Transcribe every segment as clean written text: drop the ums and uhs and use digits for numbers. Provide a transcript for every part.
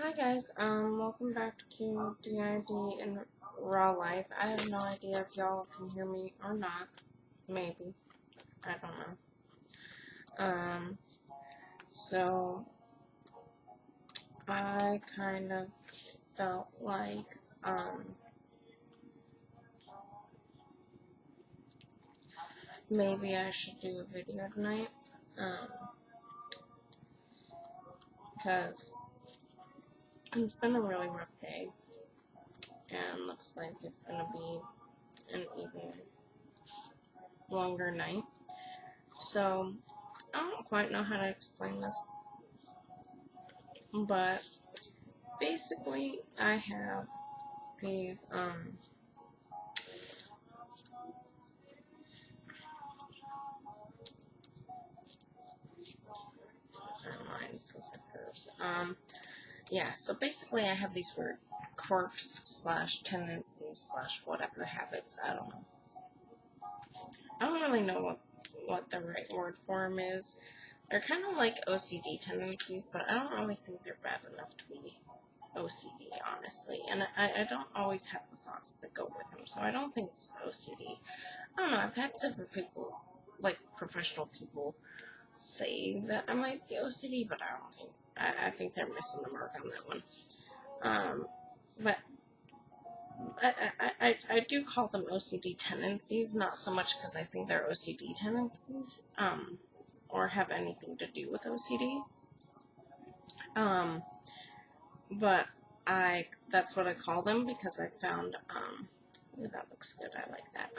Hi guys, welcome back to D.I.D. in Raw Life. I have no idea if y'all can hear me or not. Maybe. I don't know. So I kind of felt like, maybe I should do a video tonight, because it's been a really rough day, and looks like it's gonna be an even longer night. So I don't quite know how to explain this, but basically I have these sorry, mine's with the curves. Yeah, so basically I have these weird quirks slash tendencies slash whatever habits, I don't know. I don't really know what the right word for them is. They're kind of like OCD tendencies, but I don't really think they're bad enough to be OCD, honestly. And I don't always have the thoughts that go with them, so I don't think it's OCD. I don't know, I've had several people, like professional people, say that I might be OCD, but I don't think, I think they're missing the mark on that one. But I do call them OCD tendencies, not so much because I think they're OCD tendencies, or have anything to do with OCD. But that's what I call them because I found, ooh, that looks good, I like that.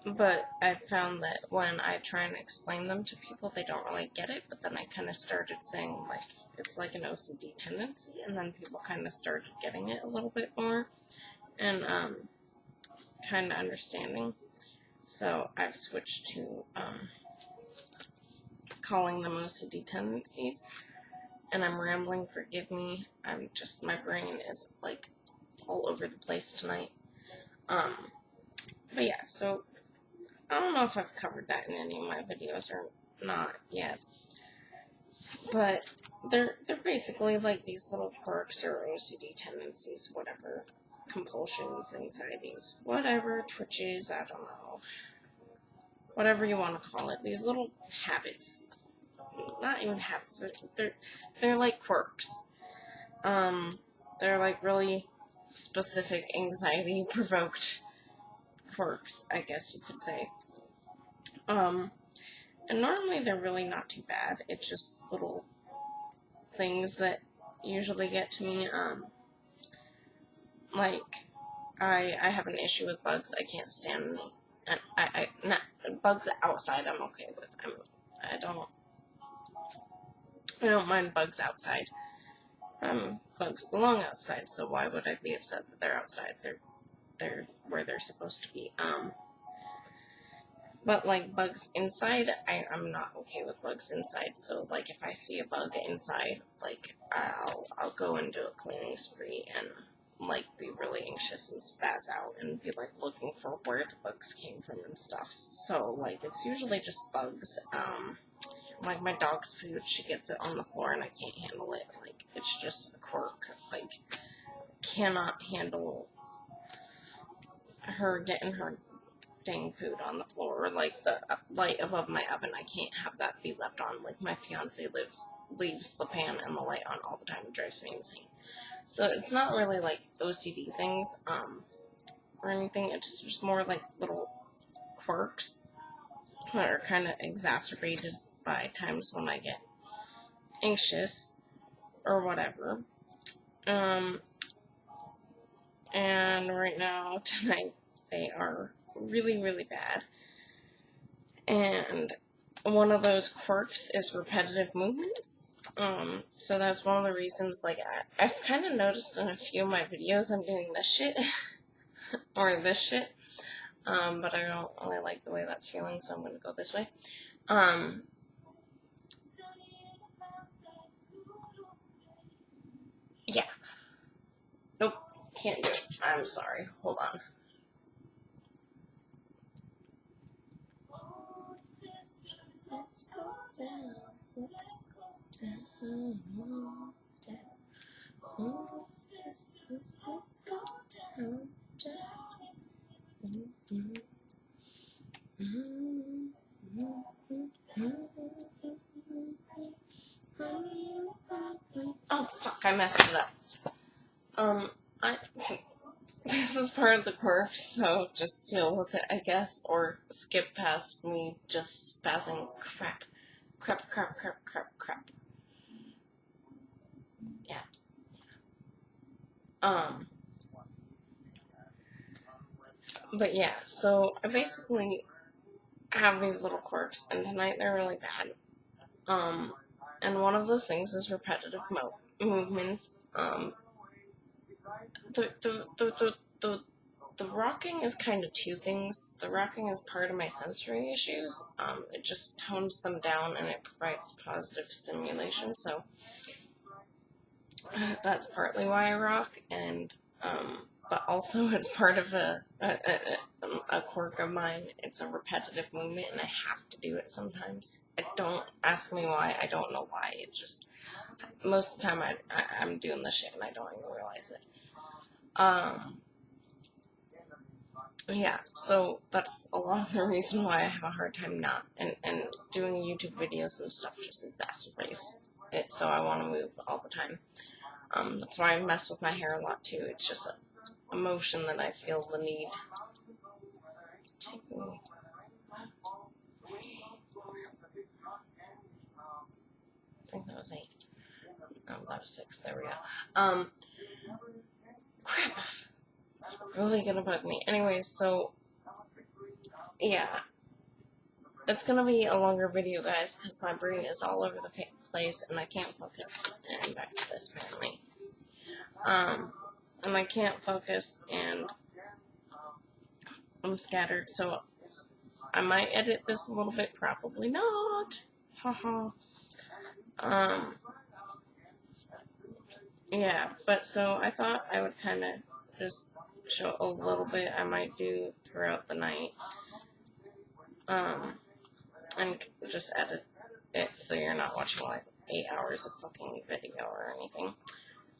But I found that when I try and explain them to people, they don't really get it, but then I kind of started saying, like, it's like an OCD tendency, and then people kind of started getting it a little bit more, and, kind of understanding. So I've switched to, calling them OCD tendencies, and I'm rambling, forgive me, my brain is, like, all over the place tonight. But yeah, so I don't know if I've covered that in any of my videos or not yet, but they're basically like these little quirks or OCD tendencies, whatever, compulsions, anxieties, whatever, twitches, I don't know, whatever you want to call it, these little habits, not even habits, they're like quirks, they're like really specific anxiety-provoked quirks, I guess you could say. And normally they're really not too bad. It's just little things that usually get to me. Like, I have an issue with bugs. I can't stand them. And bugs outside I'm okay with. I don't mind bugs outside. Bugs belong outside, so why would I be upset that they're outside? They're where they're supposed to be. But, like, bugs inside, I'm not okay with bugs inside, so, like, if I see a bug inside, like, I'll go and do a cleaning spree and, like, be really anxious and spaz out and be, like, looking for where the bugs came from and stuff. So, like, it's usually just bugs. Like, my dog's food, she gets it on the floor and I can't handle it. Like, it's just a quirk. Like, cannot handle her getting her dang food on the floor, or like the light above my oven. I can't have that be left on. Like, my fiance leaves the pan and the light on all the time. It drives me insane. So it's not really like OCD things, or anything. It's just more like little quirks that are kind of exacerbated by times when I get anxious or whatever. And right now, tonight, they are really, really bad. And one of those quirks is repetitive movements. So that's one of the reasons, like, I've kind of noticed in a few of my videos I'm doing this shit, or this shit, but I don't really like the way that's feeling, so I'm gonna go this way. Yeah. Nope, can't do it. I'm sorry. Hold on. Let's go down. Let's go down. Oh, fuck, I messed it up. This is part of the Quirks, so just deal with it, I guess, or skip past me just spazzing crap. Crap. Yeah. But yeah, so I basically have these little quirks, and tonight they're really bad. And one of those things is repetitive movements. The rocking is kind of two things. The rocking is part of my sensory issues. It just tones them down and it provides positive stimulation. So that's partly why I rock, and but also it's part of a quirk of mine. It's a repetitive movement, and I have to do it sometimes. Don't ask me why. I don't know why. It just most of the time I'm doing the shit and I don't even realize it. Yeah, so that's a lot of the reason why I have a hard time not, and doing YouTube videos and stuff just exacerbates it, so I want to move all the time. That's why I mess with my hair a lot too. It's just an emotion that I feel the need to. I think that was 8. That was 6. There we go. Crap. It's really gonna bug me. Anyways, so yeah, it's gonna be a longer video, guys, because my brain is all over the place and I can't focus. And back to this, apparently. And I can't focus and I'm scattered, so I might edit this a little bit, probably not. Haha. Yeah, but so I thought I would kind of just show a little bit I might do throughout the night. And just edit it so you're not watching like 8 hours of fucking video or anything.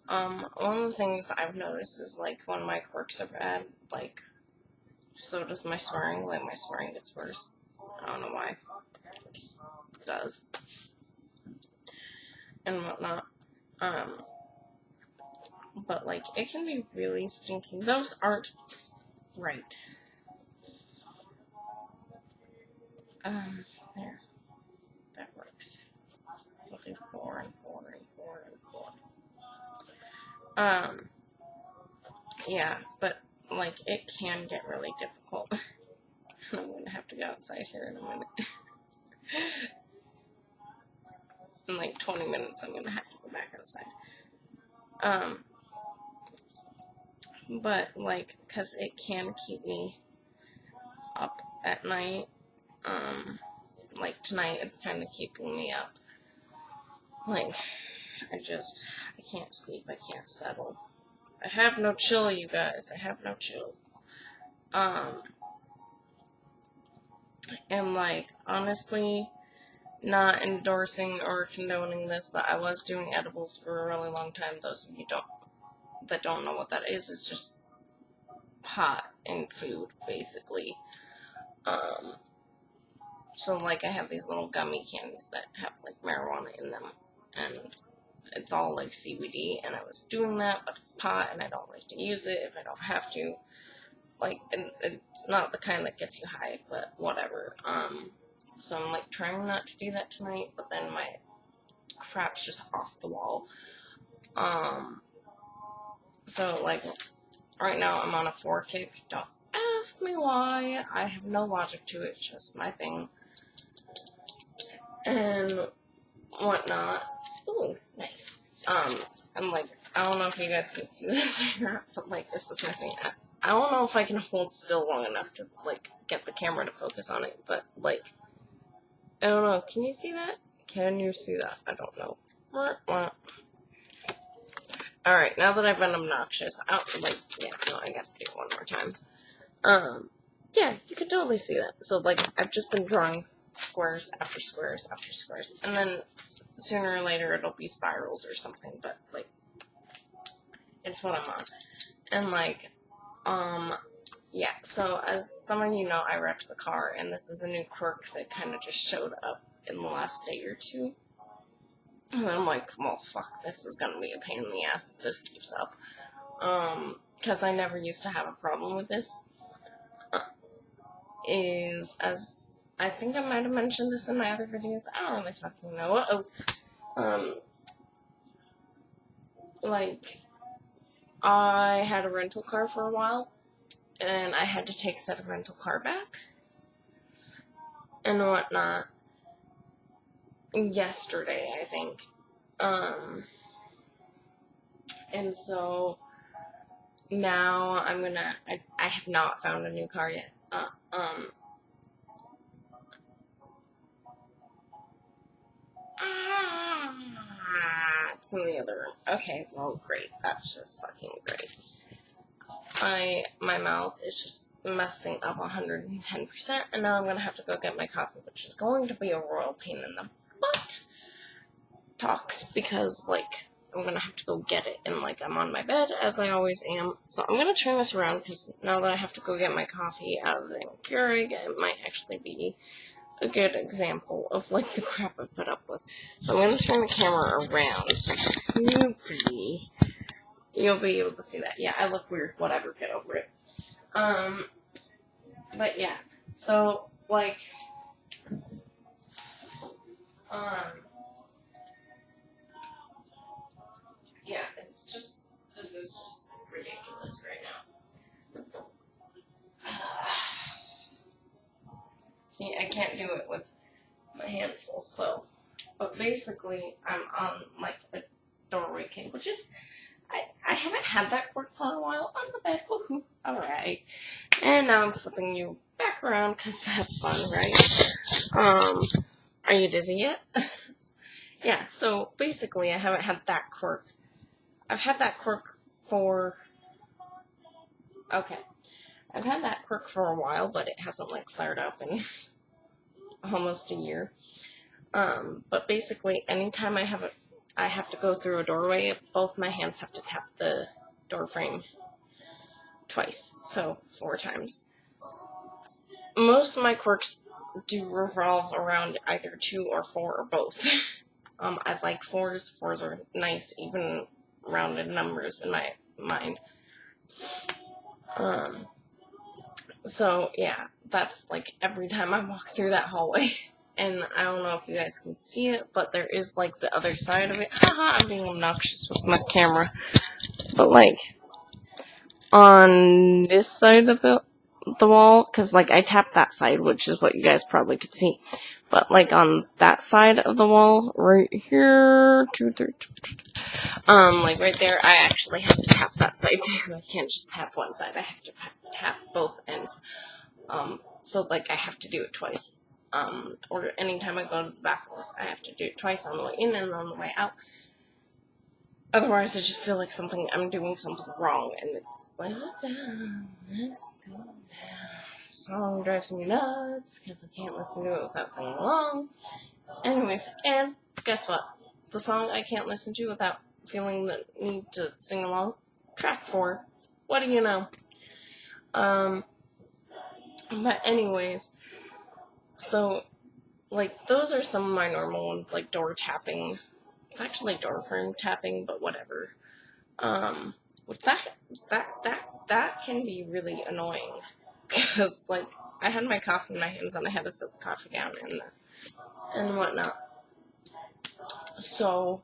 One of the things I've noticed is like when my quirks are bad, like, so does my swearing. Like, my swearing gets worse. I don't know why. It just does. And whatnot. But like, it can be really stinky. Those aren't right. There. That works. We'll do 4 and 4 and 4 and 4. Yeah, but like, it can get really difficult. I'm gonna have to go outside here in a minute. In like 20 minutes, I'm gonna have to go back outside. But like, cause it can keep me up at night. Like tonight, it's kind of keeping me up. Like, I can't sleep, I can't settle. I have no chill, you guys. I have no chill. And like, honestly, not endorsing or condoning this, but I was doing edibles for a really long time. Those of you that don't know what that is, it's just pot and food, basically. So like, I have these little gummy candies that have like marijuana in them, and it's all like CBD, and I was doing that, but it's pot, and I don't like to use it if I don't have to. Like, it's not the kind that gets you high, but whatever. So I'm like trying not to do that tonight, but then my crap's just off the wall. So like, right now I'm on a 4 kick. Don't ask me why. I have no logic to it. It's just my thing. And whatnot. Ooh, nice. And like, I don't know if you guys can see this or not, but like, this is my thing. I don't know if I can hold still long enough to like get the camera to focus on it, but like, I don't know. Can you see that? Can you see that? I don't know. Alright, now that I've been obnoxious, I gotta do it one more time. Yeah, you can totally see that. So, like, I've just been drawing squares after squares after squares, and then sooner or later it'll be spirals or something, but, like, it's what I'm on. And, like, yeah, so as some of you know, I wrecked the car, and this is a new quirk that kind of just showed up in the last day or two. And I'm like, well, fuck, this is gonna be a pain in the ass if this keeps up. Because I never used to have a problem with this. As I think I might have mentioned this in my other videos, I don't really fucking know. Like, I had a rental car for a while, and I had to take said rental car back, and whatnot, yesterday, I think. And so, now I'm gonna, I have not found a new car yet. It's in the other room. Okay, well, great. That's just fucking great. My mouth is just messing up 110%, and now I'm gonna have to go get my coffee, which is going to be a royal pain in the butt. Talks, because, like, I'm gonna have to go get it, and, like, I'm on my bed, as I always am. So I'm gonna turn this around, because now that I have to go get my coffee out of the Keurig, it might actually be a good example of, like, the crap I put up with. So I'm gonna turn the camera around, so hopefully you'll be able to see that. Yeah, I look weird. Whatever, get over it. But yeah, so, like, yeah, it's just, this is just ridiculous right now. See, I can't do it with my hands full, so, but basically, I'm on, like, a doorway cage, which is, I haven't had that quirk for a while on the bed. Woohoo! Alright. And now I'm flipping you back around, because that's fun, right? Are you dizzy yet? Yeah, so basically I haven't had that quirk. I've had that quirk for... Okay. I've had that quirk for a while, but it hasn't, like, flared up in almost a year. But basically, anytime I have to go through a doorway, both my hands have to tap the door frame twice, so 4 times. Most of my quirks do revolve around either 2 or 4 or both. I like 4s. 4s are nice, even rounded numbers in my mind. So yeah, that's like every time I walk through that hallway. And I don't know if you guys can see it, but there is, like, the other side of it. Haha, I'm being obnoxious with my camera. But, like, on this side of the wall, because, like, I tapped that side, which is what you guys probably could see. But, like, on that side of the wall, right here, like, right there, I actually have to tap that side, too. I can't just tap one side. I have to tap both ends. So, like, I have to do it twice. Or anytime I go to the bathroom, I have to do it twice, on the way in and on the way out. Otherwise, I just feel like I'm doing something wrong, and it's like, let's go down. The song drives me nuts, because I can't listen to it without singing along. Anyways, and guess what? The song I can't listen to without feeling the need to sing along, track 4. What do you know? But anyways, so, like, those are some of my normal ones, like door tapping. It's actually door frame tapping, but whatever. With that can be really annoying, because, like, I had my coffee in my hands and I had to set the coffee down and whatnot. So,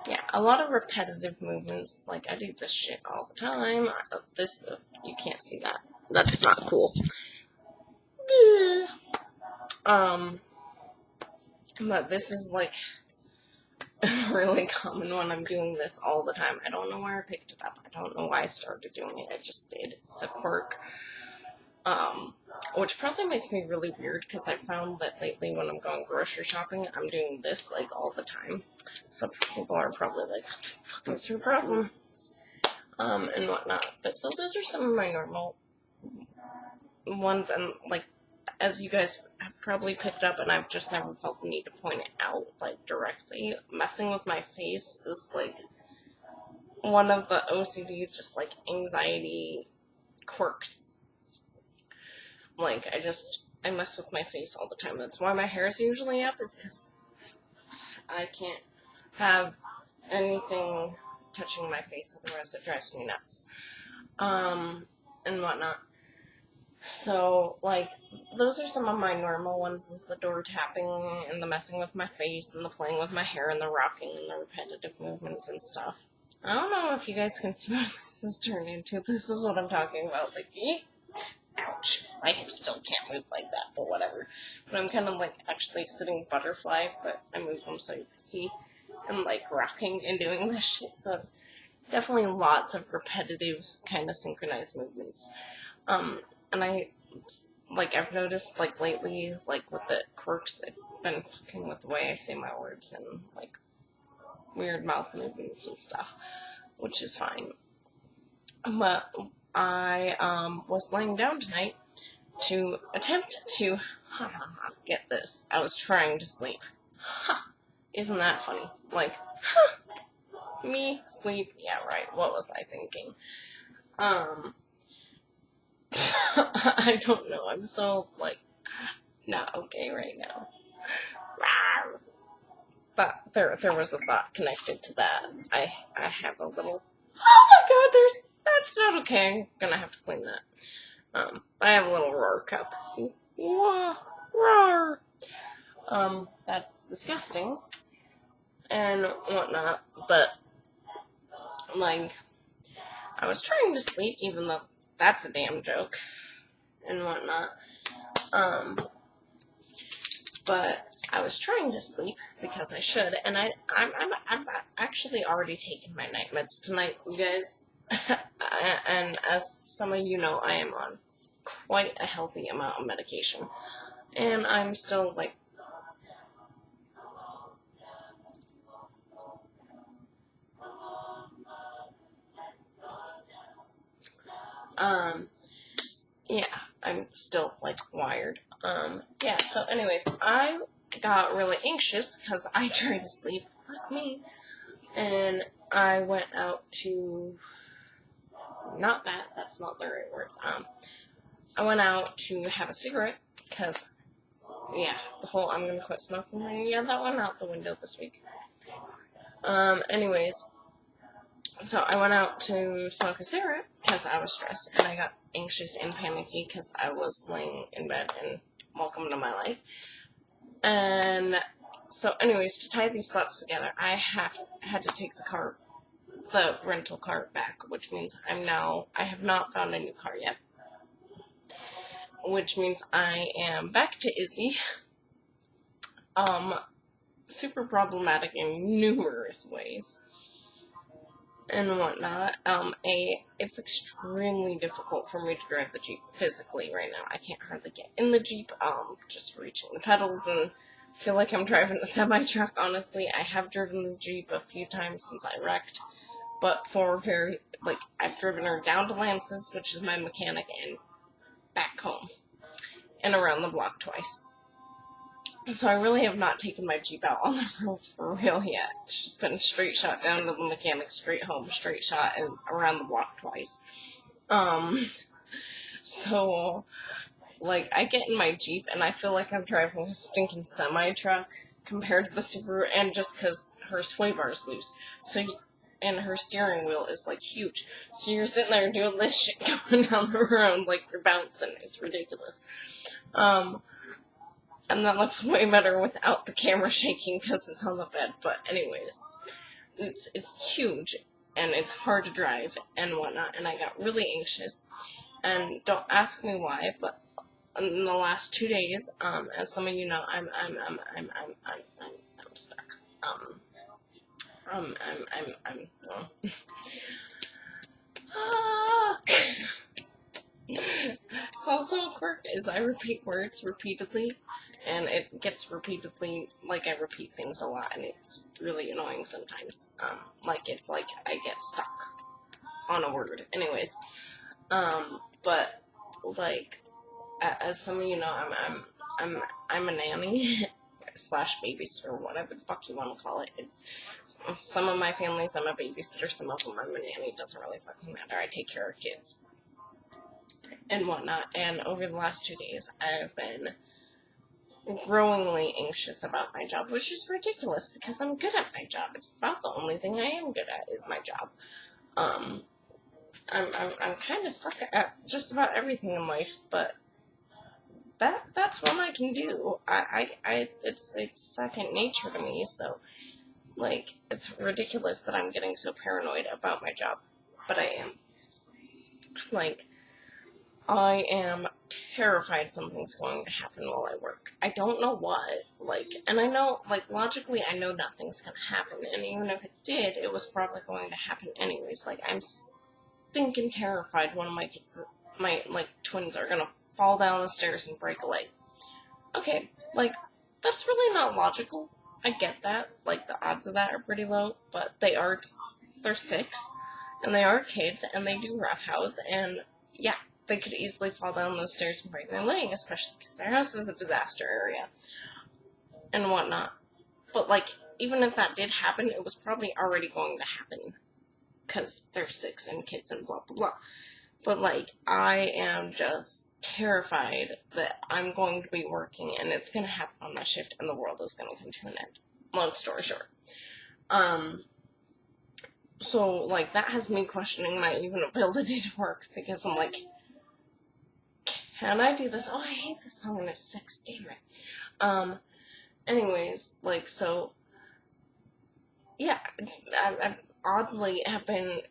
yeah, a lot of repetitive movements. Like, I do this shit all the time. You can't see that. That's not cool. But this is, like, really common when I'm doing this all the time. I don't know where I picked it up. I don't know why I started doing it. I just did. It's a quirk. Which probably makes me really weird, because I found that lately when I'm going grocery shopping, I'm doing this, like, all the time. So people are probably like, what the fuck is your problem? And whatnot. But so those are some of my normal ones, and, like, as you guys have probably picked up, and I've just never felt the need to point it out, like, directly, messing with my face is, like, one of the OCD, just, like, anxiety quirks. Like, I mess with my face all the time. That's why my hair is usually up, is because I have anything touching my face, otherwise it drives me nuts. And whatnot. So, like, those are some of my normal ones, is the door tapping, and the messing with my face, and the playing with my hair, and the rocking, and the repetitive movements and stuff. I don't know if you guys can see what this has turned into. This is what I'm talking about. Like, ouch. I still can't move like that, but whatever. But I'm kind of, like, actually sitting butterfly, but I move them so you can see. And, like, rocking and doing this shit, so it's definitely lots of repetitive, kind of synchronized movements. And I've noticed, like, lately, like, with the Quirks, it's been fucking with the way I say my words and, like, weird mouth movements and stuff, which is fine. But I, was laying down tonight to attempt to, get this, I was trying to sleep. Isn't that funny? Like, me, sleep, yeah, right, what was I thinking? I don't know, I'm so, like, not okay right now. But there was a thought connected to that. I have a little, oh my god, that's not okay, I'm gonna have to clean that. I have a little roar cup, see? Roar! That's disgusting, and whatnot, but, like, I was trying to sleep, even though that's a damn joke, and whatnot, but I was trying to sleep, because I should, and I'm actually already taken my night meds tonight, you guys, and as some of you know, I am on quite a healthy amount of medication, and I'm still, like, yeah, I'm still, like, wired. Yeah, so anyways, I got really anxious because I tried to sleep, fuck me, and I went out to, that's not the right words, I went out to have a cigarette, because, yeah, the whole I'm gonna quit smoking thing, yeah, that went out the window this week. Anyways, so I went out to smoke a cigarette because I was stressed and I got anxious and panicky because I was laying in bed and welcome to my life. And so anyways, to tie these thoughts together, I had to take the rental car back, which means I have not found a new car yet. Which means I am back to Izzy. Super problematic in numerous ways. And whatnot. It's extremely difficult for me to drive the Jeep physically right now. I can't hardly get in the Jeep, just reaching the pedals and feel like I'm driving a semi-truck, honestly. I have driven this Jeep a few times since I wrecked, but I've driven her down to Lance's, which is my mechanic, and back home, and around the block twice. So I really have not taken my Jeep out on the road for real yet. It's just been straight shot down to the mechanic, straight home, straight shot, and around the block twice. So, like, I get in my Jeep, and I feel like I'm driving a stinking semi-truck compared to the Subaru, and just because her sway bar is loose. And her steering wheel is, like, huge. So you're sitting there doing this shit going down the road, like, you're bouncing. It's ridiculous. And that looks way better without the camera shaking because it's on the bed. But anyways, it's huge and it's hard to drive and whatnot. And I got really anxious. And don't ask me why, but in the last 2 days, as some of you know, I'm stuck. It's also a quirk is I repeat words repeatedly. And it gets repeatedly, like, I repeat things a lot, and it's really annoying sometimes. It's like I get stuck on a word. Anyways, but, like, as some of you know, I'm a nanny, slash babysitter, whatever the fuck you want to call it. It's, some of my families I'm a babysitter, some of them I'm a nanny, it doesn't really fucking matter. I take care of kids. And whatnot, and over the last 2 days, I've been growingly anxious about my job, which is ridiculous because I'm good at my job. It's about the only thing I am good at is my job. I'm kind of suck at just about everything in life, but that's what I can do. It's second nature to me. So, like, it's ridiculous that I'm getting so paranoid about my job, but I am. Like, I am terrified something's going to happen while I work. I don't know what, like, and I know, like, logically I know nothing's gonna happen, and even if it did, it was probably going to happen anyways. Like, I'm stinking terrified one of my kids, like, twins are gonna fall down the stairs and break a leg. Okay, like, that's really not logical. I get that, like, the odds of that are pretty low, but they're 6, and they are kids, and they do roughhouse, and yeah, they could easily fall down those stairs and break their leg, especially because their house is a disaster area and whatnot. But, like, even if that did happen, it was probably already going to happen because they're 6 and kids and blah, blah, blah. But, like, I am just terrified that I'm going to be working and it's going to happen on my shift and the world is going to come to an end. Long story short. So, like, that has me questioning my even ability to work because I'm like, can I do this? Oh, I hate this song and it's 6, damn it. Anyways, like, so, yeah, I oddly have been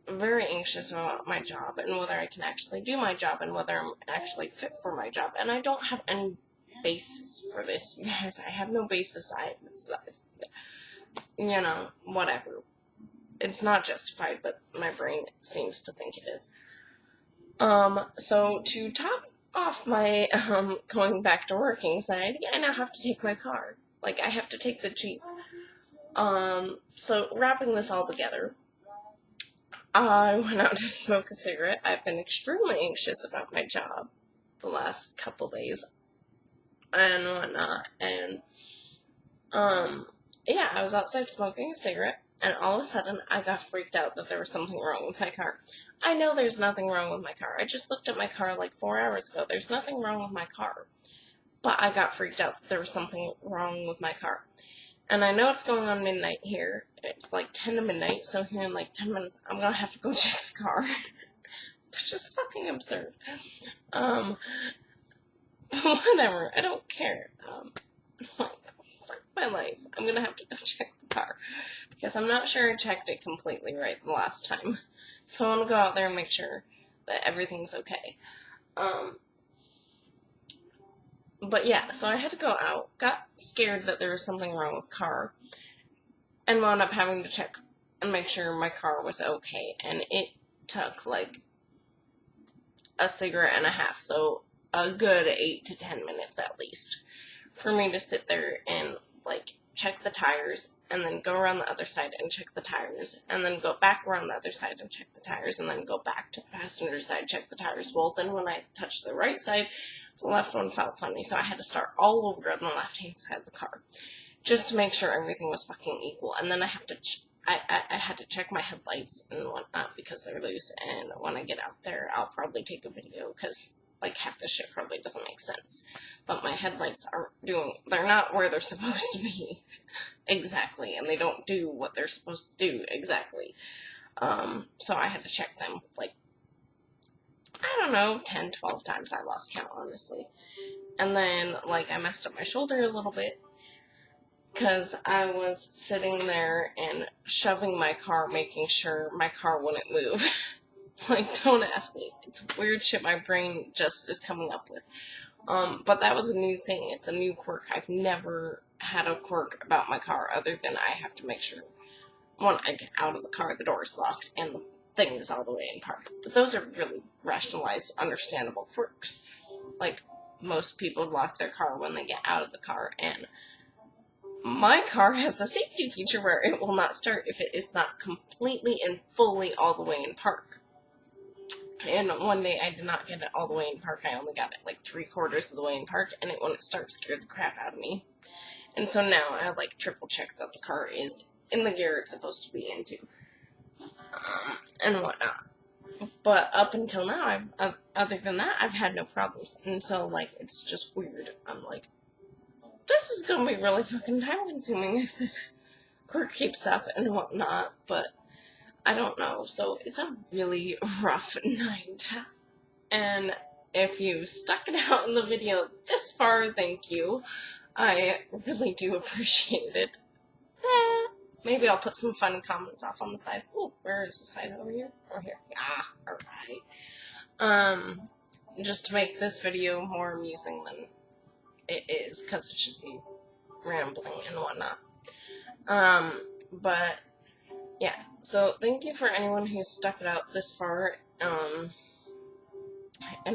very anxious about my job and whether I can actually do my job and whether I'm actually fit for my job, and I don't have any basis for this, guys. I have no basis. You know, whatever. It's not justified, but my brain seems to think it is. So to top off my, going back to work anxiety, I now have to take my car. Like, I have to take the Jeep. So wrapping this all together, I went out to smoke a cigarette. I've been extremely anxious about my job the last couple days and whatnot, and, yeah, I was outside smoking a cigarette, and all of a sudden, I got freaked out that there was something wrong with my car. I know there's nothing wrong with my car. I just looked at my car like 4 hours ago. There's nothing wrong with my car. But I got freaked out that there was something wrong with my car. And I know it's going on midnight here. It's like 10 to midnight, so here in like 10 minutes, I'm gonna have to go check the car. It's just fucking absurd. But whatever. I don't care. Like, fuck my life. I'm gonna have to go check the car. Because I'm not sure I checked it completely right the last time. So I want to go out there and make sure that everything's okay. But yeah, so I had to go out, got scared that there was something wrong with the car, and wound up having to check and make sure my car was okay. And it took like a cigarette and a half, so a good 8 to 10 minutes at least, for me to sit there and like check the tires, and then go around the other side and check the tires, and then go back around the other side and check the tires, and then go back to the passenger side, check the tires. Well, then when I touched the right side, the left one felt funny, so I had to start all over on the left-hand side of the car, just to make sure everything was fucking equal. And then I have to, I had to check my headlights and whatnot, because they're loose, and when I get out there, I'll probably take a video, because like half the shit probably doesn't make sense. But my headlights they're not where they're supposed to be exactly, and they don't do what they're supposed to do exactly. So I had to check them like, I don't know, 10, 12 times. I lost count, honestly. And then, like, I messed up my shoulder a little bit, because I was sitting there and shoving my car, making sure my car wouldn't move. Like, don't ask me. It's weird shit my brain just is coming up with. But that was a new thing. It's a new quirk. I've never had a quirk about my car other than I have to make sure when I get out of the car, the door is locked and the thing is all the way in park. But those are really rationalized, understandable quirks. Like, most people lock their car when they get out of the car, and my car has a safety feature where it will not start if it is not completely and fully all the way in park. And one day I did not get it all the way in park. I only got it like 3/4 of the way in park, and it wouldn't start, scared the crap out of me. And so now I like triple check that the car is in the gear it's supposed to be into, and whatnot. But up until now, other than that, I've had no problems. And so, like, it's just weird. I'm like, this is gonna be really fucking time consuming if this quirk keeps up and whatnot, but I don't know. So it's a really rough night. And if you stuck it out in the video this far, thank you. I really do appreciate it. Maybe I'll put some fun comments off on the side. Ooh, where is the side? Over here? Or here? Ah, alright. Just to make this video more amusing than it is, because it's just me rambling and whatnot. But, yeah. So, thank you for anyone who stuck it out this far, and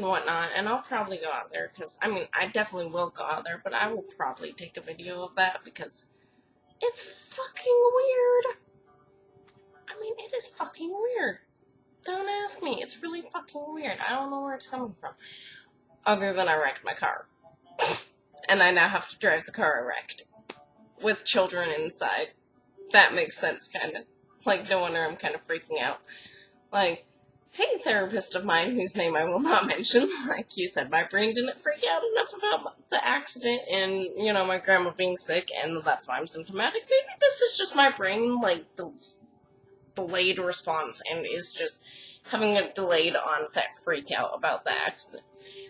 whatnot, and I'll probably go out there, because, I mean, I definitely will go out there, but I will probably take a video of that, because it's fucking weird. I mean, it is fucking weird. Don't ask me, it's really fucking weird. I don't know where it's coming from, other than I wrecked my car, and I now have to drive the car I wrecked, with children inside. That makes sense, kind of. Like, no wonder I'm kind of freaking out. Like, hey, therapist of mine, whose name I will not mention, like you said, my brain didn't freak out enough about the accident and, you know, my grandma being sick, and that's why I'm symptomatic. Maybe this is just my brain, like, delayed response, and is just having a delayed onset freak out about the accident.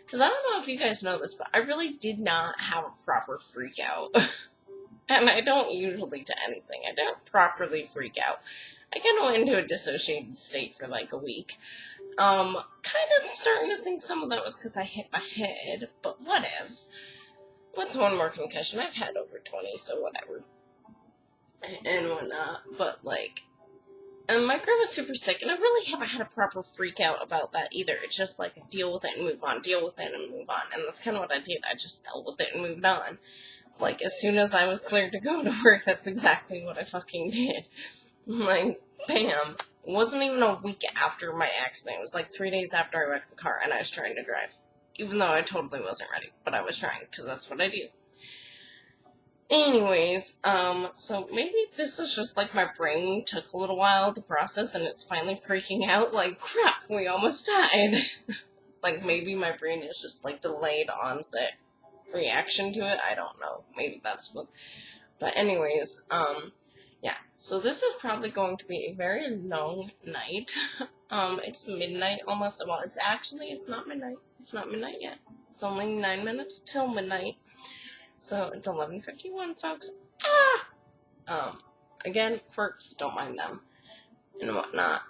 Because I don't know if you guys know this, but I really did not have a proper freak out. And I don't usually to anything. I don't properly freak out. I kind of went into a dissociated state for like a week. Kind of starting to think some of that was because I hit my head, but whatevs. What's one more concussion? I've had over 20, so whatever. And whatnot, but like, and my grandma's super sick, and I really haven't had a proper freak out about that either. It's just like, deal with it and move on, deal with it and move on, and that's kind of what I did. I just dealt with it and moved on. Like, as soon as I was cleared to go to work, that's exactly what I fucking did. Like, bam. It wasn't even a week after my accident. It was like 3 days after I wrecked the car, and I was trying to drive. Even though I totally wasn't ready, but I was trying, because that's what I do. Anyways, so maybe this is just like my brain took a little while to process, and it's finally freaking out, like, crap, we almost died. Like, maybe my brain is just, like, delayed onset reaction to it. I don't know. Maybe that's what. But anyways, yeah. So this is probably going to be a very long night. It's midnight almost. Well, it's not midnight. It's not midnight yet. It's only 9 minutes till midnight. So it's 11:51, folks. Again, quirks, don't mind them, and whatnot.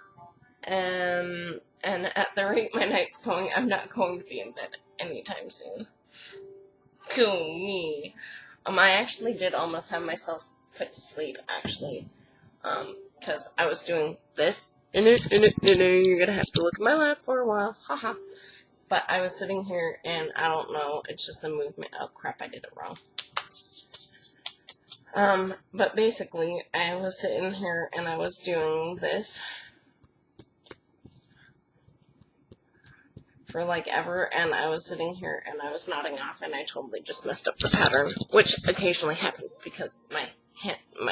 And at the rate my night's going, I'm not going to be in bed anytime soon. Cool me. I actually did almost have myself put to sleep, actually, because I was doing this. You're gonna have to look at my lap for a while, haha. But I was sitting here, and I don't know, it's just a movement. Oh crap, I did it wrong. But basically, I was sitting here, and I was doing this for like ever, and I was sitting here and I was nodding off, and I totally just messed up the pattern, which occasionally happens because my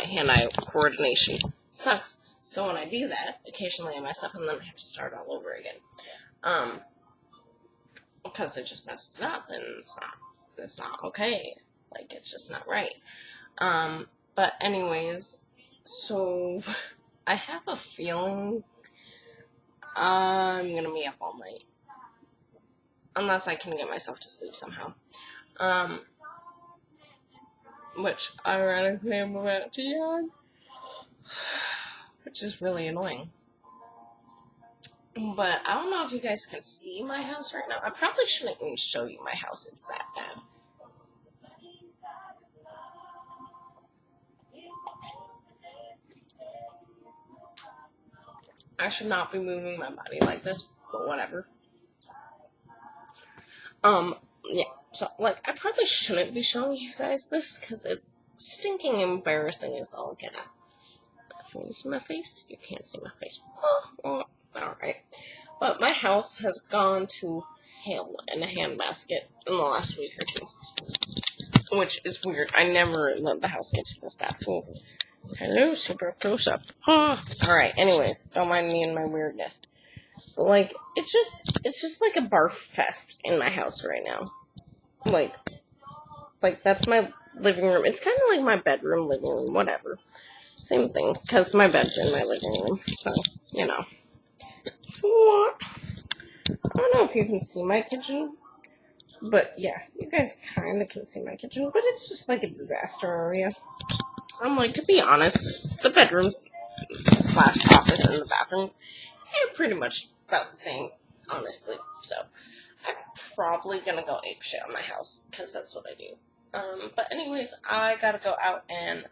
hand-eye coordination sucks. So when I do that, occasionally I mess up and then I have to start all over again. Because I just messed it up, and it's not okay. Like, it's just not right. But anyways, so I have a feeling I'm gonna be up all night. Unless I can get myself to sleep somehow. Which, ironically, I'm about to yawn. Which is really annoying. But I don't know if you guys can see my house right now. I probably shouldn't even show you my house. It's that bad. I should not be moving my body like this, but whatever. Yeah, so, like, I probably shouldn't be showing you guys this, because it's stinking embarrassing as all get out. Can you see my face? You can't see my face. Oh, alright. But my house has gone to hell in a handbasket in the last week or two. Which is weird. I never let the house get this bad. Ooh. Hello, super close up. Alright, anyways, don't mind me and my weirdness. But, like, it's just like a barf fest in my house right now. Like, that's my living room. It's kind of like my bedroom, living room, whatever. Same thing, because my bed's in my living room, so, you know. What? I don't know if you can see my kitchen, but yeah, you guys kind of can see my kitchen, but it's just like a disaster area. I'm like, to be honest, the bedrooms slash office and the bathroom are pretty much about the same, honestly. So, I'm probably gonna go apeshit on my house, because that's what I do. But anyways, I gotta go out and,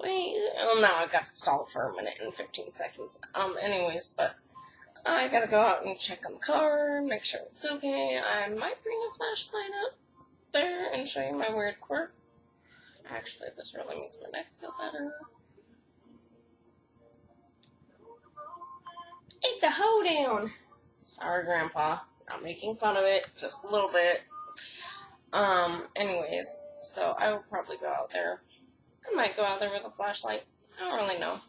wait, oh no, I got to stall for a minute and 15 seconds. Anyways, but I gotta go out and check on the car, make sure it's okay. I might bring a flashlight up there and show you my weird quirk. Actually, this really makes my neck feel better. It's a hoedown! Sorry, Grandpa. Not making fun of it, just a little bit. Anyways, so I will probably go out there. I might go out there with a flashlight. I don't really know.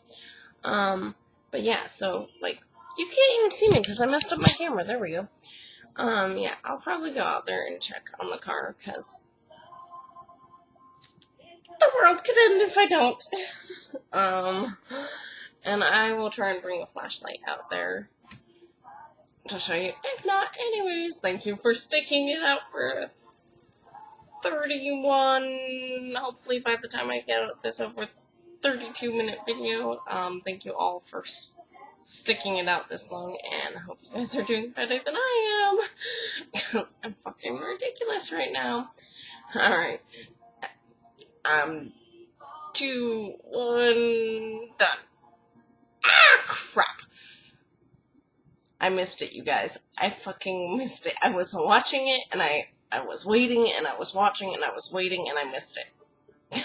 But yeah, so, like, you can't even see me because I messed up my camera. There we go. Yeah, I'll probably go out there and check on the car because the world could end if I don't. And I will try and bring a flashlight out there to show you. If not, anyways, thank you for sticking it out for 31, hopefully by the time I get this over 32-minute video. Thank you all for sticking it out this long, and I hope you guys are doing better than I am, because I'm fucking ridiculous right now. Alright. 2, 1, done. Ah, crap. I missed it, you guys. I fucking missed it. I was watching it, and I was waiting, and I was watching, and I was waiting, and I missed it.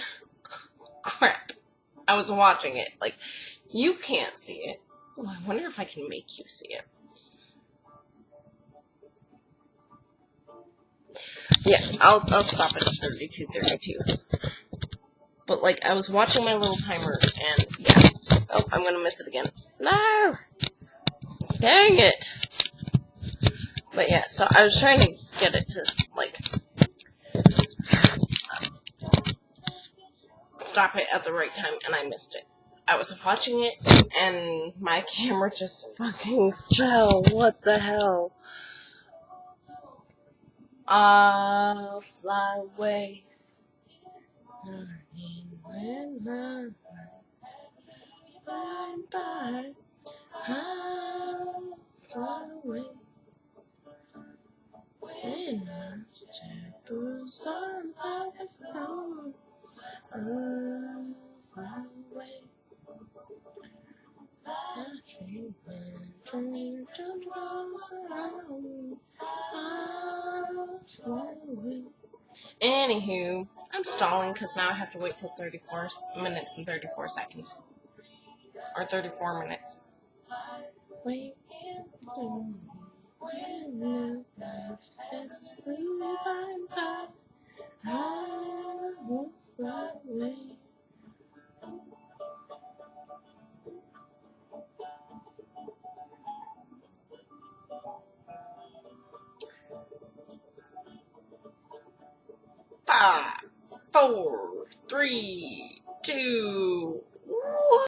Crap. I was watching it. Like, you can't see it. Oh, I wonder if I can make you see it. Yeah, I'll stop it at 32. But, like, I was watching my little timer, and, yeah. Oh, I'm gonna miss it again. No! Dang it! But, yeah, so I was trying to get it to, like, stop it at the right time, and I missed it. I was watching it, and my camera just fucking fell. What the hell? I'll fly away. Bye-bye. I'll fly away. When my shadows are by the phone, I'll fly away. I can't when you don't close around. I'll fly away. Anywho, I'm stalling because now I have to wait till 34 minutes and 34 seconds. Or 34 minutes. Wait. When life has flew by, I won't fly away. Five, 4, 3, 2,